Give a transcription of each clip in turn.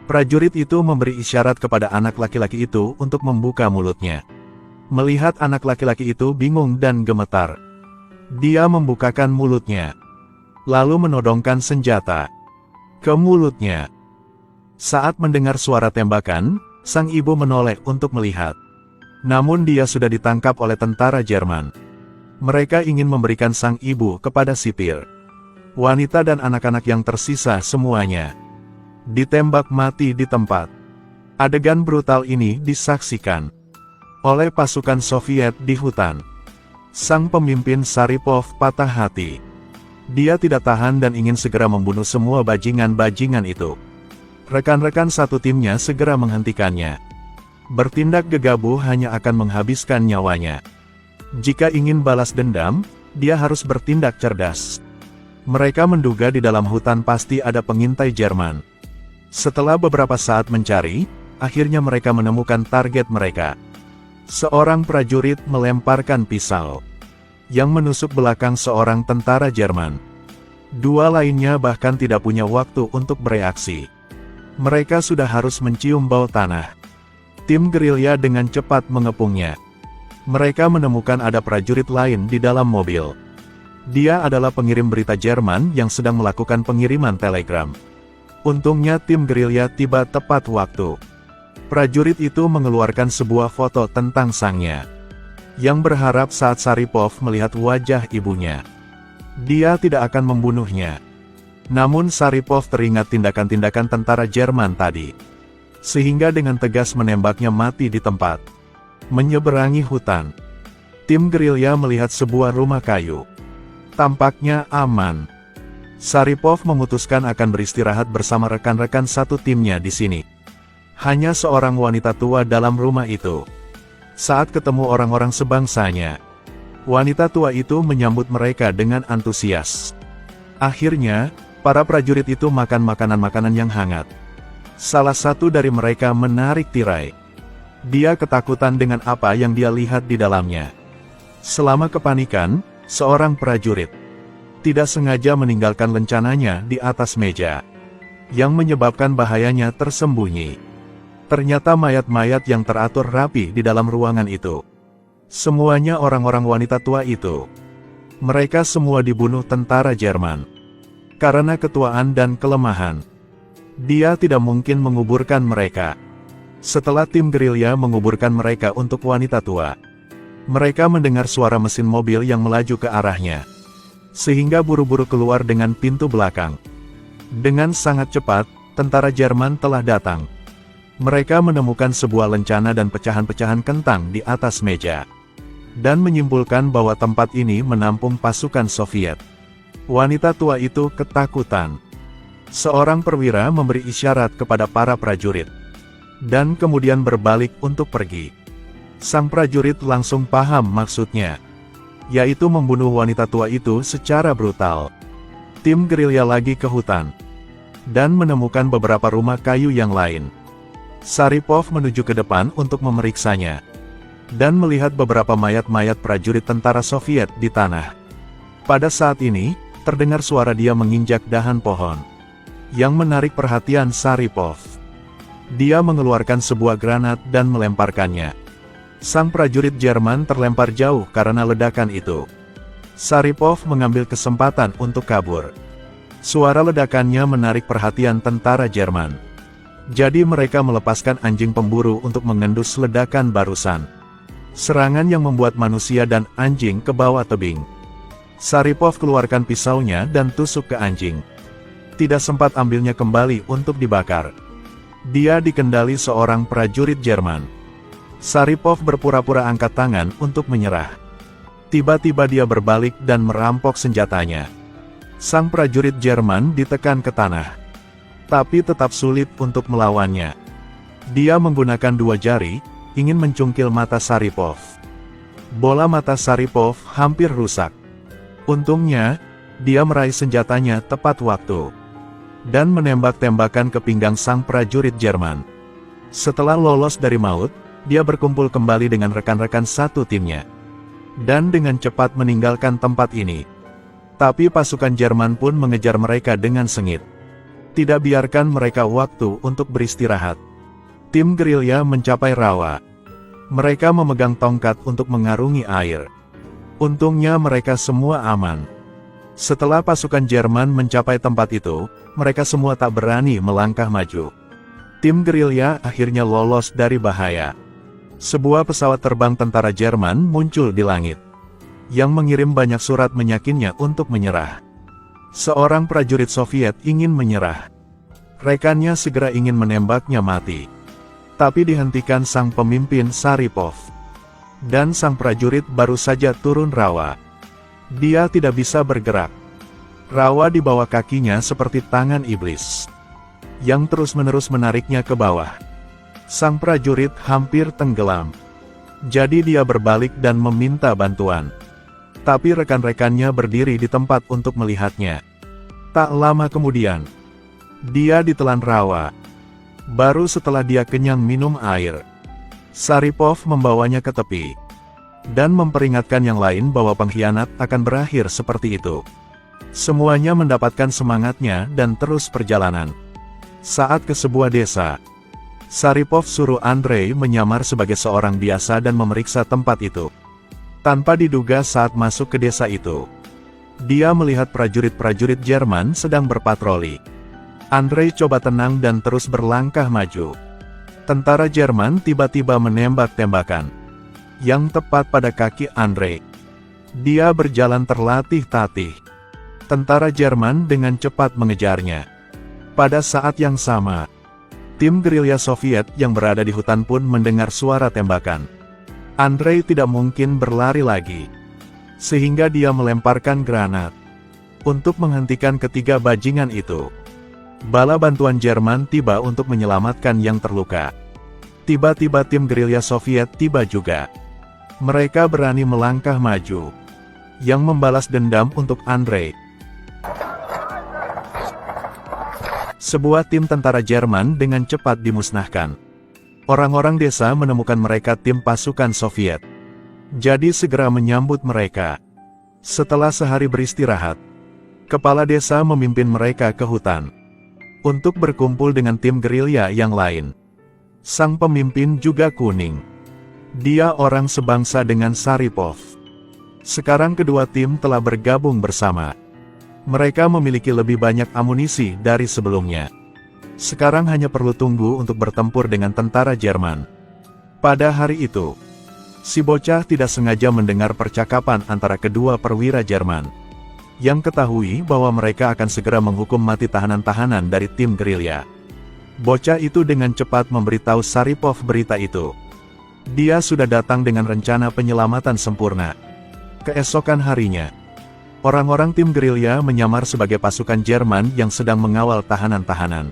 Prajurit itu memberi isyarat kepada anak laki-laki itu untuk membuka mulutnya. Melihat anak laki-laki itu bingung dan gemetar. Dia membukakan mulutnya, lalu menodongkan senjata ke mulutnya. Saat mendengar suara tembakan, sang ibu menoleh untuk melihat. Namun dia sudah ditangkap oleh tentara Jerman. Mereka ingin memberikan sang ibu kepada sipir. Wanita dan anak-anak yang tersisa semuanya ditembak mati di tempat. Adegan brutal ini disaksikan oleh pasukan Soviet di hutan. Sang pemimpin Saripov patah hati. Dia tidak tahan dan ingin segera membunuh semua bajingan-bajingan itu. Rekan-rekan satu timnya segera menghentikannya. Bertindak gegabah hanya akan menghabiskan nyawanya. Jika ingin balas dendam, dia harus bertindak cerdas. Mereka menduga di dalam hutan pasti ada pengintai Jerman. Setelah beberapa saat mencari, akhirnya mereka menemukan target mereka. Seorang prajurit melemparkan pisau yang menusuk belakang seorang tentara Jerman. Dua lainnya bahkan tidak punya waktu untuk bereaksi. Mereka sudah harus mencium bau tanah. Tim gerilya dengan cepat mengepungnya. Mereka menemukan ada prajurit lain di dalam mobil. Dia adalah pengirim berita Jerman yang sedang melakukan pengiriman telegram. Untungnya tim gerilya tiba tepat waktu. Prajurit itu mengeluarkan sebuah foto tentang sangnya, yang berharap saat Saripov melihat wajah ibunya, dia tidak akan membunuhnya. Namun Saripov teringat tindakan-tindakan tentara Jerman tadi, sehingga dengan tegas menembaknya mati di tempat. Menyeberangi hutan, tim gerilya melihat sebuah rumah kayu. Tampaknya aman. Saripov memutuskan akan beristirahat bersama rekan-rekan satu timnya di sini. Hanya seorang wanita tua dalam rumah itu. Saat ketemu orang-orang sebangsanya, wanita tua itu menyambut mereka dengan antusias. Akhirnya, para prajurit itu makan makanan-makanan yang hangat. Salah satu dari mereka menarik tirai. Dia ketakutan dengan apa yang dia lihat di dalamnya. Selama kepanikan, seorang prajurit tidak sengaja meninggalkan lencananya di atas meja, yang menyebabkan bahayanya tersembunyi. Ternyata mayat-mayat yang teratur rapi di dalam ruangan itu. Semuanya orang-orang wanita tua itu. Mereka semua dibunuh tentara Jerman. Karena ketuaan dan kelemahan, dia tidak mungkin menguburkan mereka. Setelah tim gerilya menguburkan mereka untuk wanita tua, mereka mendengar suara mesin mobil yang melaju ke arahnya. Sehingga buru-buru keluar dengan pintu belakang. Dengan sangat cepat, tentara Jerman telah datang. Mereka menemukan sebuah lencana dan pecahan-pecahan kentang di atas meja, dan menyimpulkan bahwa tempat ini menampung pasukan Soviet. Wanita tua itu ketakutan. Seorang perwira memberi isyarat kepada para prajurit, dan kemudian berbalik untuk pergi. Sang prajurit langsung paham maksudnya, yaitu membunuh wanita tua itu secara brutal. Tim gerilya lagi ke hutan, dan menemukan beberapa rumah kayu yang lain. Saripov menuju ke depan untuk memeriksanya, dan melihat beberapa mayat-mayat prajurit tentara Soviet di tanah. Pada saat ini, terdengar suara dia menginjak dahan pohon, yang menarik perhatian Saripov. Dia mengeluarkan sebuah granat dan melemparkannya. Sang prajurit Jerman terlempar jauh karena ledakan itu. Saripov mengambil kesempatan untuk kabur. Suara ledakannya menarik perhatian tentara Jerman. Jadi mereka melepaskan anjing pemburu untuk mengendus ledakan barusan. Serangan yang membuat manusia dan anjing ke bawah tebing. Saripov keluarkan pisaunya dan tusuk ke anjing. Tidak sempat ambilnya kembali untuk dibakar. Dia dikendali seorang prajurit Jerman. Saripov berpura-pura angkat tangan untuk menyerah. Tiba-tiba dia berbalik dan merampok senjatanya. Sang prajurit Jerman ditekan ke tanah, tapi tetap sulit untuk melawannya. Dia menggunakan dua jari, ingin mencungkil mata Saripov. Bola mata Saripov hampir rusak. Untungnya, dia meraih senjatanya tepat waktu, dan menembak tembakan ke pinggang sang prajurit Jerman. Setelah lolos dari maut, dia berkumpul kembali dengan rekan-rekan satu timnya, dan dengan cepat meninggalkan tempat ini. Tapi pasukan Jerman pun mengejar mereka dengan sengit. Tidak biarkan mereka waktu untuk beristirahat. Tim gerilya mencapai rawa. Mereka memegang tongkat untuk mengarungi air. Untungnya mereka semua aman. Setelah pasukan Jerman mencapai tempat itu, mereka semua tak berani melangkah maju. Tim gerilya akhirnya lolos dari bahaya. Sebuah pesawat terbang tentara Jerman muncul di langit, yang mengirim banyak surat menyakinnya untuk menyerah. Seorang prajurit Soviet ingin menyerah. Rekannya segera ingin menembaknya mati. Tapi dihentikan sang pemimpin Saripov. Dan sang prajurit baru saja turun rawa. Dia tidak bisa bergerak. Rawa di bawah kakinya seperti tangan iblis, yang terus-menerus menariknya ke bawah. Sang prajurit hampir tenggelam. Jadi dia berbalik dan meminta bantuan. Tapi rekan-rekannya berdiri di tempat untuk melihatnya. Tak lama kemudian, dia ditelan rawa. Baru setelah dia kenyang minum air, Saripov membawanya ke tepi, dan memperingatkan yang lain bahwa pengkhianat akan berakhir seperti itu. Semuanya mendapatkan semangatnya dan terus perjalanan. Saat ke sebuah desa, Saripov suruh Andrei menyamar sebagai seorang biasa dan memeriksa tempat itu. Tanpa diduga saat masuk ke desa itu, dia melihat prajurit-prajurit Jerman sedang berpatroli. Andrei coba tenang dan terus berlangkah maju. Tentara Jerman tiba-tiba menembak tembakan yang tepat pada kaki Andrei. Dia berjalan terlatih-tatih. Tentara Jerman dengan cepat mengejarnya. Pada saat yang sama, tim gerilya Soviet yang berada di hutan pun mendengar suara tembakan. Andrei tidak mungkin berlari lagi, sehingga dia melemparkan granat untuk menghentikan ketiga bajingan itu. Bala bantuan Jerman tiba untuk menyelamatkan yang terluka. Tiba-tiba tim gerilya Soviet tiba juga. Mereka berani melangkah maju, yang membalas dendam untuk Andrei. Sebuah tim tentara Jerman dengan cepat dimusnahkan. Orang-orang desa menemukan mereka tim pasukan Soviet. Jadi segera menyambut mereka. Setelah sehari beristirahat, kepala desa memimpin mereka ke hutan untuk berkumpul dengan tim gerilya yang lain. Sang pemimpin juga kuning. Dia orang sebangsa dengan Saripov. Sekarang kedua tim telah bergabung bersama. Mereka memiliki lebih banyak amunisi dari sebelumnya. Sekarang hanya perlu tunggu untuk bertempur dengan tentara Jerman. Pada hari itu, si bocah tidak sengaja mendengar percakapan antara kedua perwira Jerman, yang ketahui bahwa mereka akan segera menghukum mati tahanan-tahanan dari tim gerilya. Bocah itu dengan cepat memberitahu Saripov berita itu. Dia sudah datang dengan rencana penyelamatan sempurna. Keesokan harinya, orang-orang tim gerilya menyamar sebagai pasukan Jerman yang sedang mengawal tahanan-tahanan.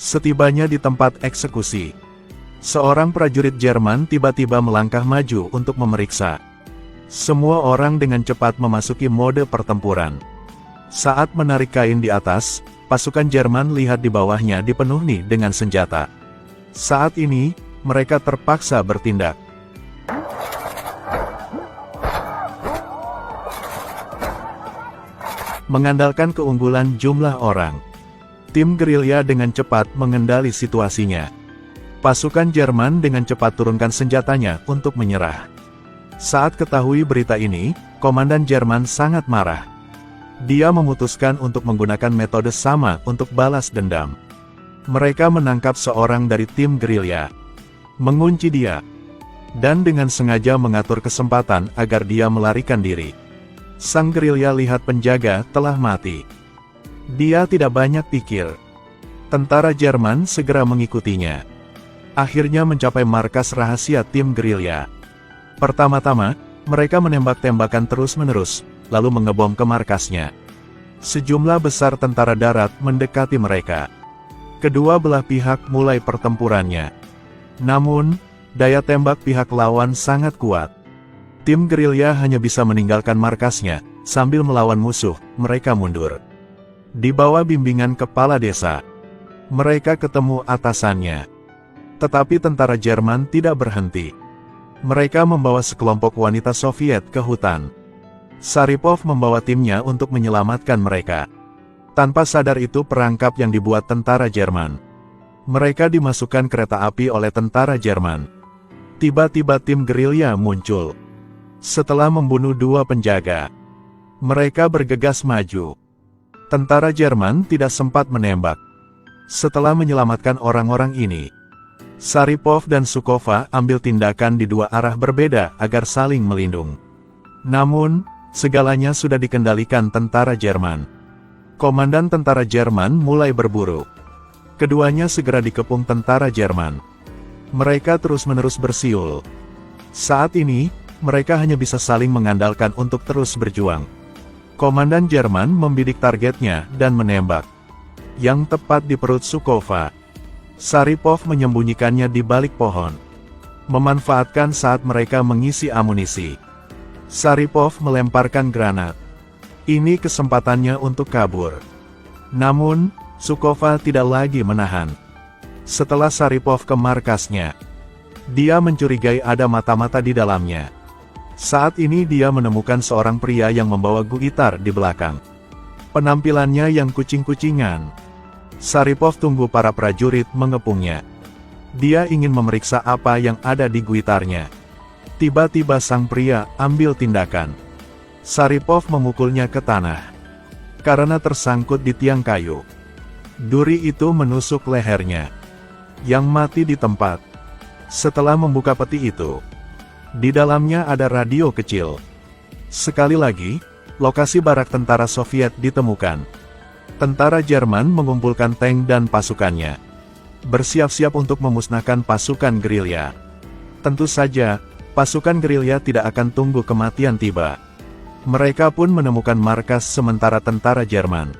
Setibanya di tempat eksekusi, seorang prajurit Jerman tiba-tiba melangkah maju untuk memeriksa. Semua orang dengan cepat memasuki mode pertempuran. Saat menarik kain di atas, pasukan Jerman lihat di bawahnya dipenuhi dengan senjata. Saat ini, mereka terpaksa bertindak. Mengandalkan keunggulan jumlah orang, tim gerilya dengan cepat mengendali situasinya. Pasukan Jerman dengan cepat turunkan senjatanya untuk menyerah. Saat ketahui berita ini, komandan Jerman sangat marah. Dia memutuskan untuk menggunakan metode sama untuk balas dendam. Mereka menangkap seorang dari tim gerilya, mengunci dia, dan dengan sengaja mengatur kesempatan agar dia melarikan diri. Sang gerilya lihat penjaga telah mati. Dia tidak banyak pikir. Tentara Jerman segera mengikutinya. Akhirnya mencapai markas rahasia tim gerilya. Pertama-tama, mereka menembak tembakan terus-menerus, lalu mengebom ke markasnya. Sejumlah besar tentara darat mendekati mereka. Kedua belah pihak mulai pertempurannya. Namun, daya tembak pihak lawan sangat kuat. Tim gerilya hanya bisa meninggalkan markasnya, sambil melawan musuh, mereka mundur. Di bawah bimbingan kepala desa, mereka ketemu atasannya. Tetapi tentara Jerman tidak berhenti. Mereka membawa sekelompok wanita Soviet ke hutan. Saripov membawa timnya untuk menyelamatkan mereka. Tanpa sadar itu perangkap yang dibuat tentara Jerman. Mereka dimasukkan kereta api oleh tentara Jerman. Tiba-tiba tim gerilya muncul. Setelah membunuh 2 penjaga, mereka bergegas maju. Tentara Jerman tidak sempat menembak. Setelah menyelamatkan orang-orang ini, Sharipov dan Zhukova ambil tindakan di 2 arah berbeda agar saling melindung. Namun, segalanya sudah dikendalikan tentara Jerman. Komandan tentara Jerman mulai berburu. Keduanya segera dikepung tentara Jerman. Mereka terus-menerus bersiul. Saat ini, mereka hanya bisa saling mengandalkan untuk terus berjuang. Komandan Jerman membidik targetnya dan menembak. Yang tepat di perut Zhukova. Sharipov menyembunyikannya di balik pohon. Memanfaatkan saat mereka mengisi amunisi, Sharipov melemparkan granat. Ini kesempatannya untuk kabur. Namun, Zhukova tidak lagi menahan. Setelah Sharipov ke markasnya, dia mencurigai ada mata-mata di dalamnya. Saat ini dia menemukan seorang pria yang membawa gitar di belakang. Penampilannya yang kucing-kucingan. Sharipov tunggu para prajurit mengepungnya. Dia ingin memeriksa apa yang ada di gitarnya. Tiba-tiba sang pria ambil tindakan. Sharipov memukulnya ke tanah. Karena tersangkut di tiang kayu, duri itu menusuk lehernya, yang mati di tempat. Setelah membuka peti itu, di dalamnya ada radio kecil. Sekali lagi, lokasi barak tentara Soviet ditemukan. Tentara Jerman mengumpulkan tank dan pasukannya, bersiap-siap untuk memusnahkan pasukan gerilya. Tentu saja, pasukan gerilya tidak akan tunggu kematian tiba. Mereka pun menemukan markas sementara tentara Jerman,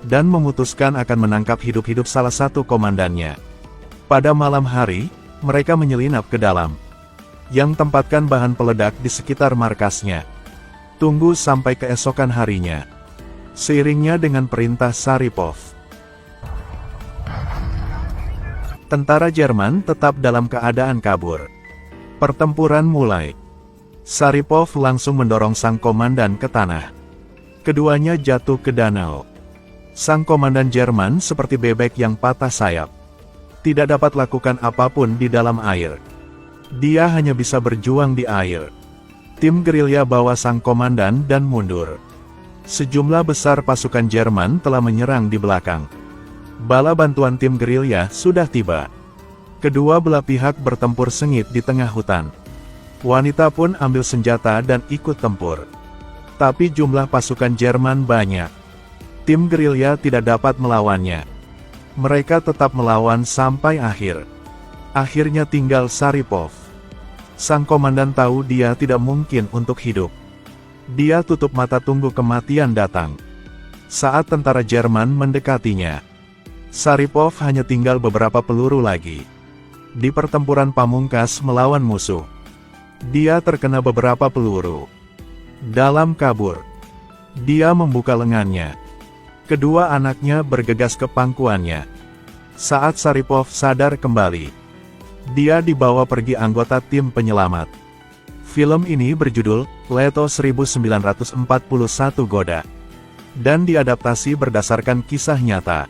dan memutuskan akan menangkap hidup-hidup salah satu komandannya. Pada malam hari, mereka menyelinap ke dalam, yang tempatkan bahan peledak di sekitar markasnya. Tunggu sampai keesokan harinya, seiringnya dengan perintah Sharipov. Tentara Jerman tetap dalam keadaan kabur. Pertempuran mulai. Sharipov langsung mendorong sang komandan ke tanah. Keduanya jatuh ke danau. Sang komandan Jerman seperti bebek yang patah sayap. Tidak dapat lakukan apapun di dalam air. Dia hanya bisa berjuang di air. Tim gerilya bawa sang komandan dan mundur. Sejumlah besar pasukan Jerman telah menyerang di belakang. Bala bantuan tim gerilya sudah tiba. Kedua belah pihak bertempur sengit di tengah hutan. Wanita pun ambil senjata dan ikut tempur. Tapi jumlah pasukan Jerman banyak. Tim gerilya tidak dapat melawannya. Mereka tetap melawan sampai akhir. Akhirnya tinggal Sharipov. Sang komandan tahu dia tidak mungkin untuk hidup. Dia tutup mata tunggu kematian datang. Saat tentara Jerman mendekatinya, Sharipov hanya tinggal beberapa peluru lagi. Di pertempuran pamungkas melawan musuh, dia terkena beberapa peluru. Dalam kabur, dia membuka lengannya. Kedua anaknya bergegas ke pangkuannya. Saat Sharipov sadar kembali, dia dibawa pergi anggota tim penyelamat. Film ini berjudul Leto 1941 Goda, dan diadaptasi berdasarkan kisah nyata.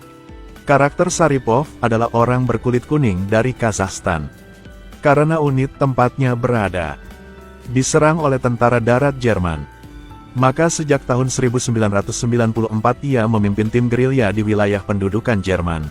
Karakter Sharipov adalah orang berkulit kuning dari Kazakhstan. Karena unit tempatnya berada diserang oleh tentara darat Jerman, maka sejak tahun 1994 ia memimpin tim gerilya di wilayah pendudukan Jerman.